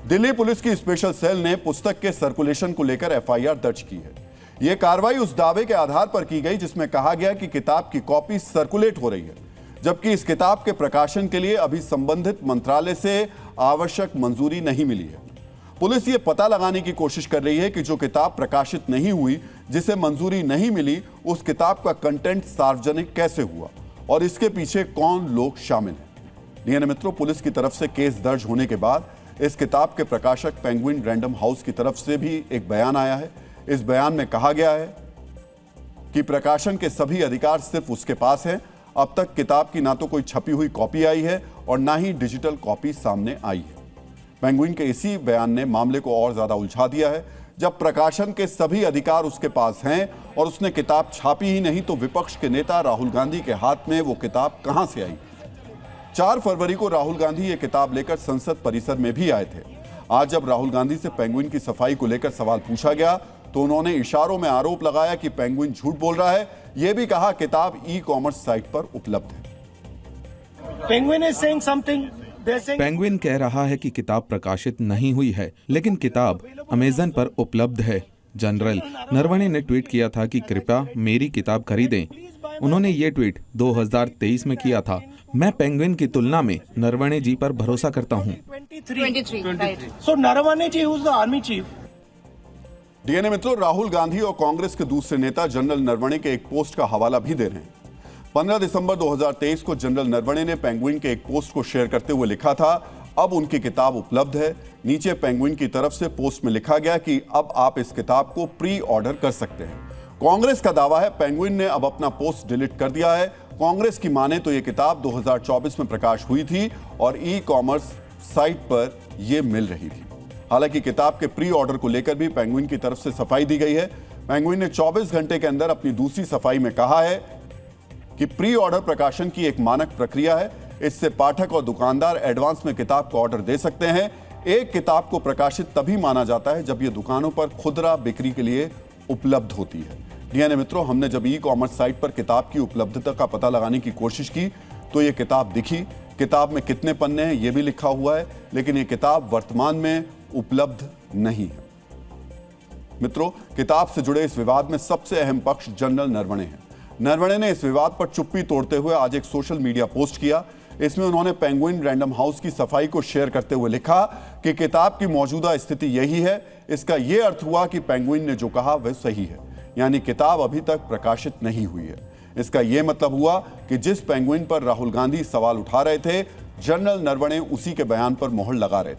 Delhi police की special cell ने पुस्तक के सर्कुलेशन को लेकर एफआईआर दर्ज की है। यह कार्रवाई उस दावे के आधार पर की गई जिसमें कहा गया कि किताब की कॉपी सर्कुलेट हो रही है, जबकि इस किताब के प्रकाशन के लिए अभी संबंधित मंत्रालय से आवश्यक मंजूरी नहीं मिली है। पुलिस ये पता लगाने की कोशिश कर रही है कि जो किताब प्रकाशित नहीं हुई, जिसे मंजूरी नहीं मिली, उस किताब का कंटेंट सार्वजनिक कैसे हुआ और इसके पीछे कौन लोग शामिल हैं। डीएनए मित्रों, पुलिस की तरफ से केस दर्ज होने के बाद इस किताब के प्रकाशक पेंगुइन रैंडम हाउस की तरफ से भी एक बयान आया है। इस बयान में कहा गया है कि प्रकाशन के सभी अधिकार सिर्फ उसके पास हैं। अब तक किताब की ना तो कोई छपी हुई कॉपी आई है और ना ही डिजिटल कॉपी सामने आई है। पेंगुइन के इसी बयान ने मामले को और ज्यादा उलझा दिया है। जब प्रकाशन के सभी अधिकार उसके पास हैं और उसने किताब छापी ही नहीं, तो विपक्ष के नेता राहुल गांधी के हाथ में वो किताब कहां से आई। 4 फरवरी को राहुल गांधी ये किताब लेकर संसद परिसर में भी आए थे। आज जब राहुल गांधी से पेंगुइन की सफाई को लेकर सवाल पूछा गया तो उन्होंने इशारों में आरोप लगाया कि पेंगुइन झूठ बोल रहा है। यह भी कहा किताब ई-कॉमर्स साइट पर उपलब्ध है। पेंगुइन कह रहा है कि किताब प्रकाशित नहीं हुई है, लेकिन किताब अमेजन पर उपलब्ध है। जनरल नरवणे ने ट्वीट किया था कि कृपया मेरी किताब खरीदें। उन्होंने ये ट्वीट 2023 में किया था। मैं पेंगुइन की तुलना में नरवणे जी पर भरोसा करता हूँ। 23 नरवणे जी who's the army chief? DNA मित्रों, राहुल गांधी और कांग्रेस के दूसरे नेता जनरल नरवणे के एक पोस्ट का हवाला भी दे रहे हैं। 15 दिसंबर 2023 को जनरल नरवणे ने पेंगुइन के एक पोस्ट को शेयर करते हुए लिखा था, अब उनकी किताब उपलब्ध है। नीचे पेंगुइन की तरफ से पोस्ट में लिखा गया कि अब आप इस किताब को प्री ऑर्डर कर सकते हैं। कांग्रेस का दावा है पेंगुइन ने अब अपना पोस्ट डिलीट कर दिया है। कांग्रेस की माने तो यह किताब 2024 में प्रकाश हुई थी और ई-कॉमर्स साइट पर यह मिल रही थी। हालांकि किताब के प्री ऑर्डर को लेकर भी पेंगुइन की तरफ से सफाई दी गई है। पेंगुइन ने 24 घंटे के अंदर अपनी दूसरी सफाई में कहा है कि प्री ऑर्डर प्रकाशन की एक मानक प्रक्रिया है। इससे पाठक और दुकानदार एडवांस में किताब का ऑर्डर दे सकते हैं। एक किताब को प्रकाशित तभी माना जाता है जब यह दुकानों पर खुदरा बिक्री के लिए उपलब्ध होती है। डीएनए मित्रों, हमने जब ई-कॉमर्स साइट पर किताब की उपलब्धता का पता लगाने की कोशिश की तो यह किताब दिखी। किताब में कितने पन्ने हैं यह भी लिखा हुआ है, लेकिन यह किताब वर्तमान में उपलब्ध नहीं है। मित्रों, किताब से जुड़े इस विवाद में सबसे अहम पक्ष जनरल नरवणे हैं। नरवणे ने इस विवाद पर चुप्पी तोड़ते हुए आज एक सोशल मीडिया पोस्ट किया। इसमें उन्होंने पेंगुइन रैंडम हाउस की सफाई को शेयर करते हुए लिखा कि किताब की मौजूदा स्थिति यही है। इसका यह अर्थ हुआ कि पेंगुइन ने जो कहा वह सही है, यानी किताब अभी तक प्रकाशित नहीं हुई है। इसका यह मतलब हुआ कि जिस पेंगुइन पर राहुल गांधी सवाल उठा रहे थे, जनरल नरवणे उसी के बयान पर मोहर लगा रहे थे।